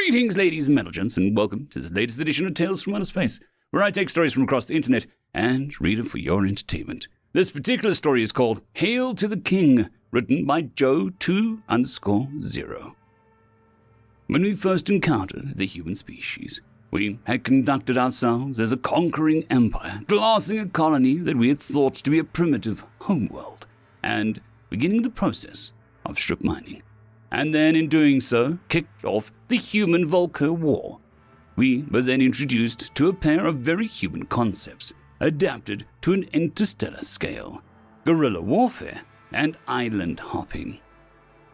Greetings, ladies and metal-gents, and welcome to this latest edition of Tales from Outer Space, where I take stories from across the internet and read them for your entertainment. This particular story is called Hail to the King, written by Joe2_0. When we first encountered the human species, we had conducted ourselves as a conquering empire, glassing a colony that we had thought to be a primitive homeworld, and beginning the process of strip mining. And then, in doing so, kicked off the Human-Vulcan War. We were then introduced to a pair of very human concepts, adapted to an interstellar scale: guerrilla warfare and island hopping.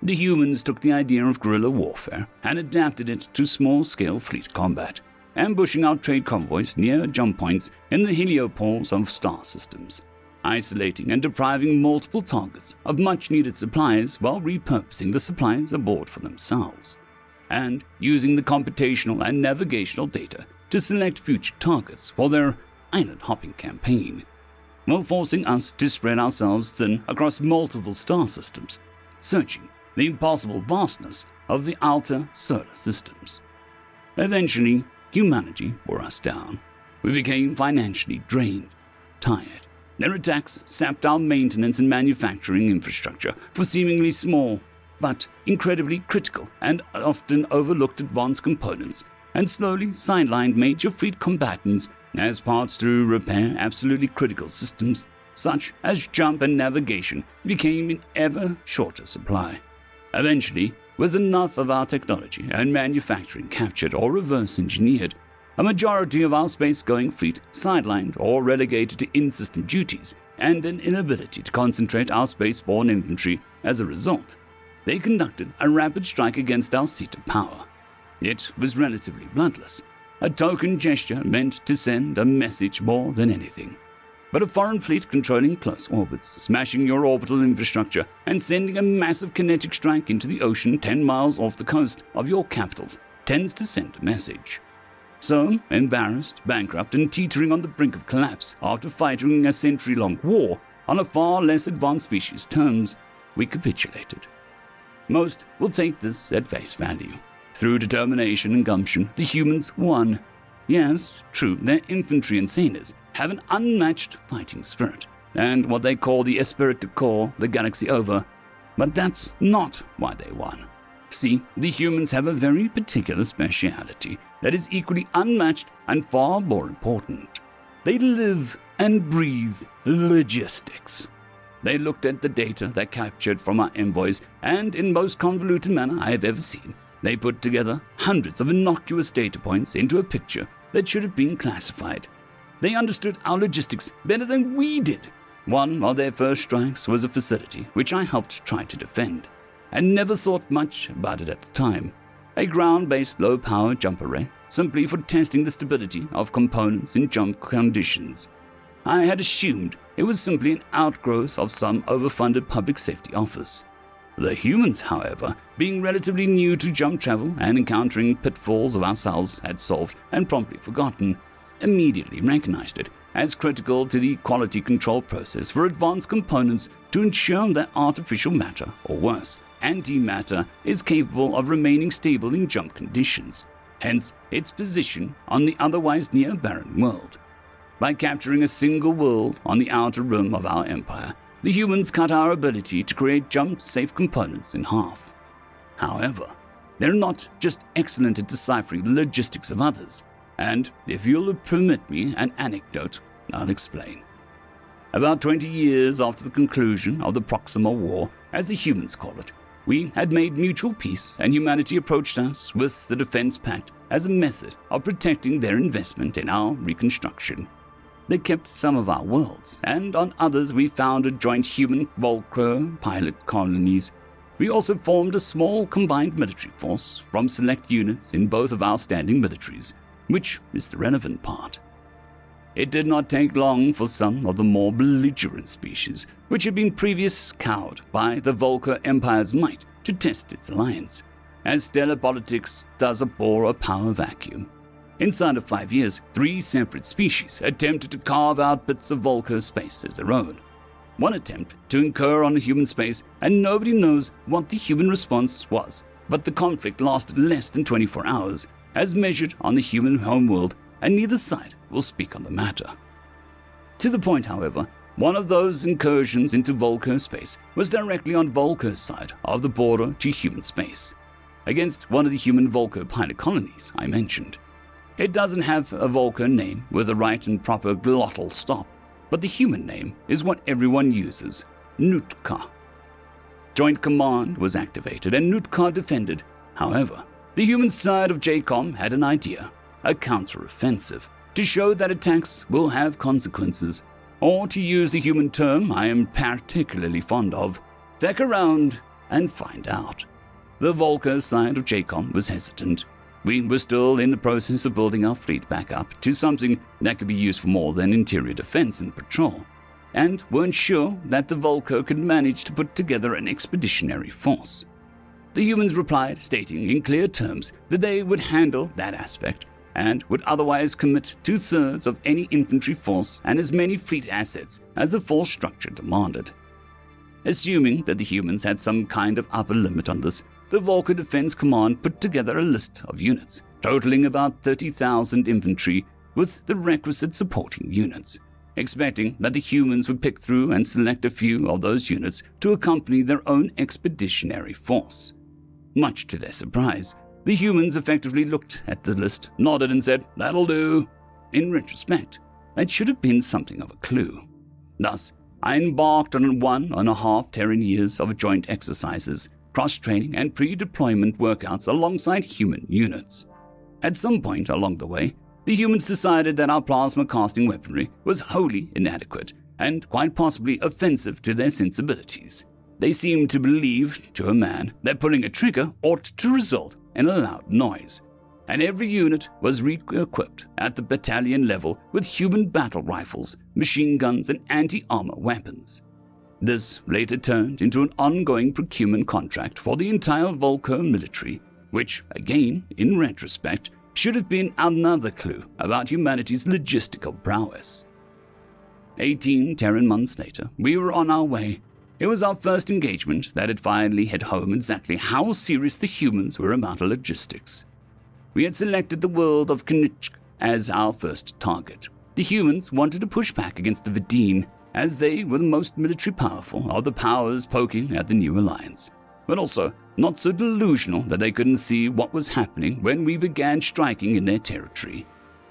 The humans took the idea of guerrilla warfare and adapted it to small-scale fleet combat, ambushing our trade convoys near jump points in the heliopoles of star systems, isolating and depriving multiple targets of much-needed supplies while repurposing the supplies aboard for themselves, and using the computational and navigational data to select future targets for their island-hopping campaign, while forcing us to spread ourselves thin across multiple star systems, searching the impossible vastness of the outer solar systems. Eventually, humanity wore us down. We became financially drained, tired. Their attacks sapped our maintenance and manufacturing infrastructure for seemingly small, but incredibly critical and often overlooked advanced components, and slowly sidelined major fleet combatants as parts to repair absolutely critical systems, such as jump and navigation, became in ever shorter supply. Eventually, with enough of our technology and manufacturing captured or reverse engineered, a majority of our space-going fleet sidelined or relegated to in-system duties, and an inability to concentrate our space-borne infantry as a result. They conducted a rapid strike against our seat of power. It was relatively bloodless, a token gesture meant to send a message more than anything. But a foreign fleet controlling close orbits, smashing your orbital infrastructure, and sending a massive kinetic strike into the ocean 10 miles off the coast of your capital tends to send a message. So, embarrassed, bankrupt, and teetering on the brink of collapse after fighting a century-long war on a far less advanced species' terms, we capitulated. Most will take this at face value. Through determination and gumption, the humans won. Yes, true, their infantry and sailors have an unmatched fighting spirit, and what they call the esprit de corps the galaxy over, but that's not why they won. See, the humans have a very particular speciality that is equally unmatched and far more important. They live and breathe logistics. They looked at the data they captured from our envoys, and in most convoluted manner I have ever seen, they put together hundreds of innocuous data points into a picture that should have been classified. They understood our logistics better than we did. One of their first strikes was a facility which I helped try to defend, and never thought much about it at the time. A ground-based low-power jump array, simply for testing the stability of components in jump conditions. I had assumed it was simply an outgrowth of some overfunded public safety office. The humans, however, being relatively new to jump travel and encountering pitfalls of ourselves had solved and promptly forgotten, immediately recognized it as critical to the quality control process for advanced components to ensure that artificial matter, or worse, antimatter, is capable of remaining stable in jump conditions, hence its position on the otherwise near-barren world. By capturing a single world on the outer rim of our empire, the humans cut our ability to create jump-safe components in half. However, they're not just excellent at deciphering the logistics of others, and if you'll permit me an anecdote, I'll explain. About 20 years after the conclusion of the Proxima War, as the humans call it, we had made mutual peace, and humanity approached us with the Defense Pact as a method of protecting their investment in our reconstruction. They kept some of our worlds, and on others we founded joint human-Vulcan pilot colonies. We also formed a small combined military force from select units in both of our standing militaries, which is the relevant part. It did not take long for some of the more belligerent species, which had been previously cowed by the Vulcan Empire's might, to test its alliance, as stellar politics does abhor a power vacuum. Inside of 5 years, 3 separate species attempted to carve out bits of Vulcan space as their own. One attempt to incur on a human space, and nobody knows what the human response was, but the conflict lasted less than 24 hours, as measured on the human homeworld, and neither side will speak on the matter. To the point, however, one of those incursions into Volker space was directly on Volker's side of the border to human space, against one of the human Volker pilot colonies I mentioned. It doesn't have a Volker name with a right and proper glottal stop, but the human name is what everyone uses, Nootka. Joint Command was activated and Nootka defended. However, the human side of JCOM had an idea, a counter-offensive, to show that attacks will have consequences, or to use the human term I am particularly fond of, feck around and find out. The Volker side of JCOM was hesitant. We were still in the process of building our fleet back up to something that could be used for more than interior defense and patrol, and weren't sure that the Volker could manage to put together an expeditionary force. The humans replied, stating in clear terms that they would handle that aspect and would otherwise commit 2/3 of any infantry force and as many fleet assets as the force structure demanded. Assuming that the humans had some kind of upper limit on this, the Volker Defense Command put together a list of units, totaling about 30,000 infantry with the requisite supporting units, expecting that the humans would pick through and select a few of those units to accompany their own expeditionary force. Much to their surprise, the humans effectively looked at the list, nodded and said, "That'll do." In retrospect, that should have been something of a clue. Thus, I embarked on 1.5 Terran years of joint exercises, cross-training and pre-deployment workouts alongside human units. At some point along the way, the humans decided that our plasma casting weaponry was wholly inadequate and quite possibly offensive to their sensibilities. They seemed to believe, to a man, that pulling a trigger ought to result in a loud noise, and every unit was re-equipped at the battalion level with human battle rifles, machine guns, and anti-armor weapons. This later turned into an ongoing procurement contract for the entire Volker military, which, again, in retrospect, should have been another clue about humanity's logistical prowess. 18 Terran months later, we were on our way. It was our first engagement that had finally hit home exactly how serious the humans were about logistics. We had selected the world of Knitsk as our first target. The humans wanted to push back against the Vidine, as they were the most military powerful of the powers poking at the new alliance, but also not so delusional that they couldn't see what was happening when we began striking in their territory.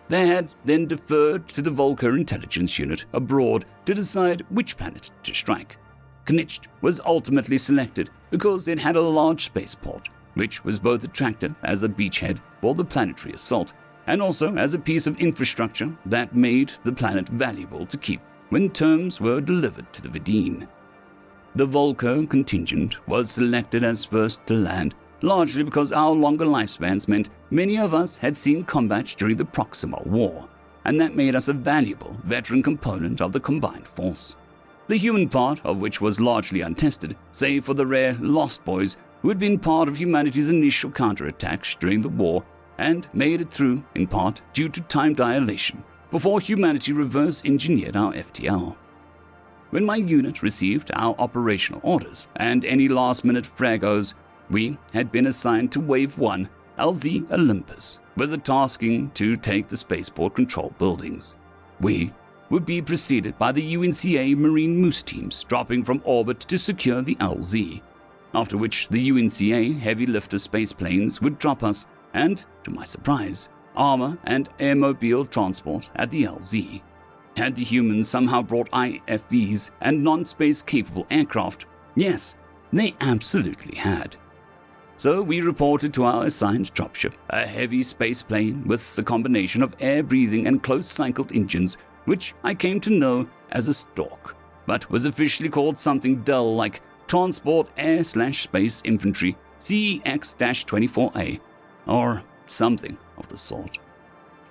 They had then deferred to the Volker intelligence unit abroad to decide which planet to strike. Knitsk was ultimately selected because it had a large spaceport, which was both attractive as a beachhead for the planetary assault, and also as a piece of infrastructure that made the planet valuable to keep when terms were delivered to the Vidine. The Volker contingent was selected as first to land, largely because our longer lifespans meant many of us had seen combat during the Proxima War, and that made us a valuable veteran component of the combined force. The human part of which was largely untested, save for the rare Lost Boys who had been part of humanity's initial counterattacks during the war and made it through, in part, due to time dilation, before humanity reverse-engineered our FTL. When my unit received our operational orders and any last-minute fragos, we had been assigned to Wave 1, LZ Olympus, with the tasking to take the spaceport control buildings. We would be preceded by the UNCA Marine Moose teams dropping from orbit to secure the LZ, after which the UNCA heavy lifter space planes would drop us and, to my surprise, armor and airmobile transport at the LZ. Had the humans somehow brought IFVs and non-space capable aircraft? Yes, they absolutely had. So we reported to our assigned dropship, a heavy space plane with a combination of air-breathing and close-cycled engines, which I came to know as a Stork, but was officially called something dull like Transport Air/Space Infantry CEX-24A, or something of the sort.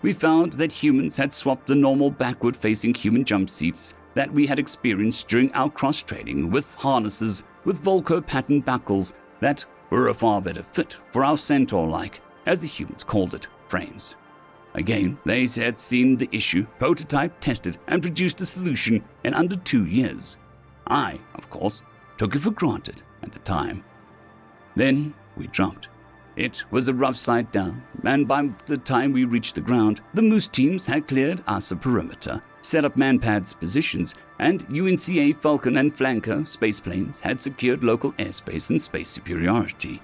We found that humans had swapped the normal backward-facing human jump seats that we had experienced during our cross-training with harnesses with Volker pattern buckles that were a far better fit for our Centaur-like, as the humans called it, frames. Again, they had seen the issue, prototyped, tested, and produced a solution in under 2 years. I, of course, took it for granted at the time. Then we dropped, It was a rough sight down, and by the time we reached the ground, the Moose teams had cleared us a perimeter, set up manpads positions, and UNCA Falcon and Flanker spaceplanes had secured local airspace and space superiority.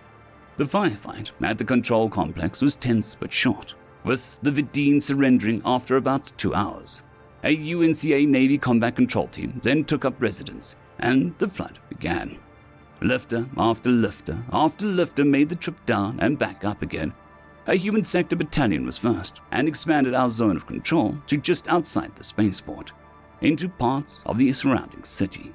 The firefight at the control complex was tense but short, with the Vidine surrendering after about 2 hours. A UNCA Navy combat control team then took up residence, and the flood began. Lifter after lifter after lifter made the trip down and back up again. A human sector battalion was first, and expanded our zone of control to just outside the spaceport, into parts of the surrounding city.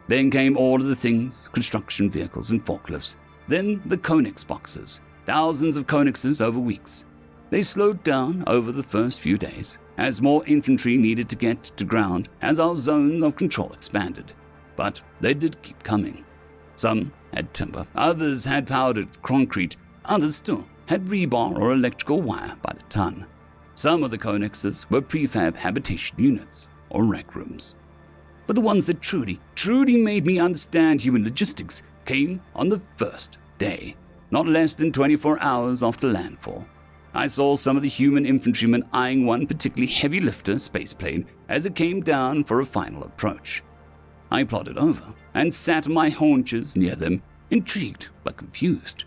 Then came all of the things, construction vehicles and forklifts, then the Konex boxes, thousands of Konexes over weeks. They slowed down over the first few days, as more infantry needed to get to ground as our zone of control expanded. But they did keep coming. Some had timber, others had powdered concrete, others still had rebar or electrical wire by the ton. Some of the Konexes were prefab habitation units or rec rooms. But the ones that truly made me understand human logistics came on the first day, not less than 24 hours after landfall. I saw some of the human infantrymen eyeing one particularly heavy lifter spaceplane as it came down for a final approach. I plodded over and sat on my haunches near them, intrigued but confused.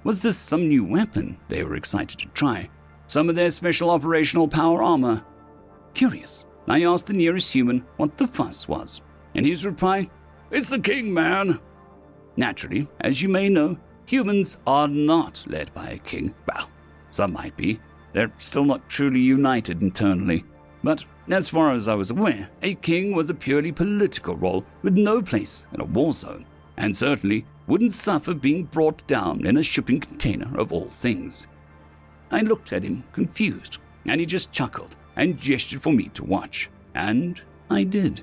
Was this some new weapon they were excited to try? Some of their special operational power armor? Curious, I asked the nearest human what the fuss was, and his reply, "It's the king, man." Naturally, as you may know, humans are not led by a king. Well, some might be. They're still not truly united internally. But as far as I was aware, a king was a purely political role with no place in a war zone, and certainly wouldn't suffer being brought down in a shipping container of all things. I looked at him confused, and he just chuckled and gestured for me to watch, and I did.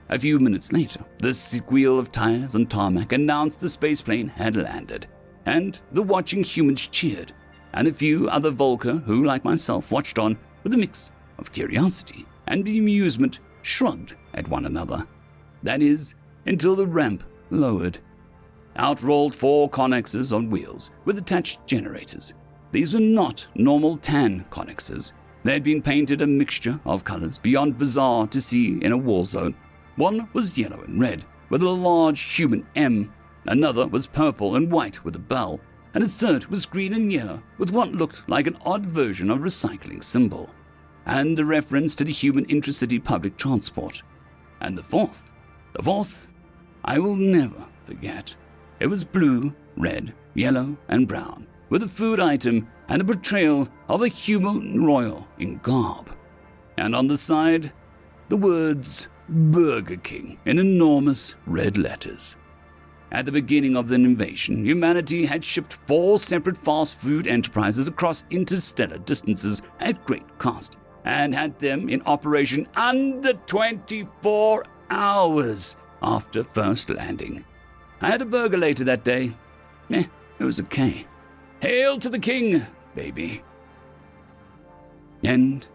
A few minutes later, the squeal of tires on tarmac announced the spaceplane had landed, and the watching humans cheered, and a few other Volker who, like myself, watched on with a mix of curiosity and bemusement shrugged at one another. That is, until the ramp lowered. Out rolled 4 Konexes on wheels with attached generators. These were not normal tan Konexes. They had been painted a mixture of colors beyond bizarre to see in a war zone. One was yellow and red, with a large human M. Another was purple and white with a bell, and a third was green and yellow with what looked like an odd version of recycling symbol, and a reference to the human intracity public transport. And the fourth, I will never forget. It was blue, red, yellow, and brown, with a food item and a portrayal of a human royal in garb. And on the side, the words Burger King in enormous red letters. At the beginning of the invasion, humanity had shipped 4 separate fast food enterprises across interstellar distances at great cost, and had them in operation under 24 hours after first landing. I had a burger later that day. It was okay. Hail to the king, baby. End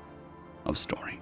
of story.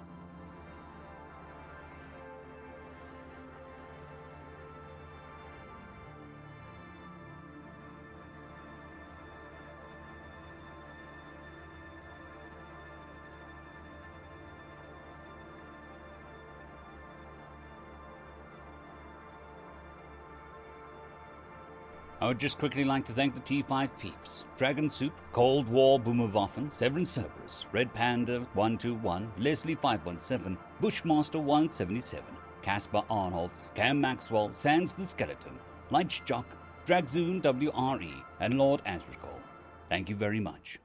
I would just quickly like to thank the T5 peeps: Dragon Soup, Cold War Boomerwaffen, Severin Cerberus, Red Panda 121, Leslie 517, Bushmaster 177, Caspar Arnold, Cam Maxwell, Sans the Skeleton, Lightjock, Dragzoon WRE, and Lord Asrigal. Thank you very much.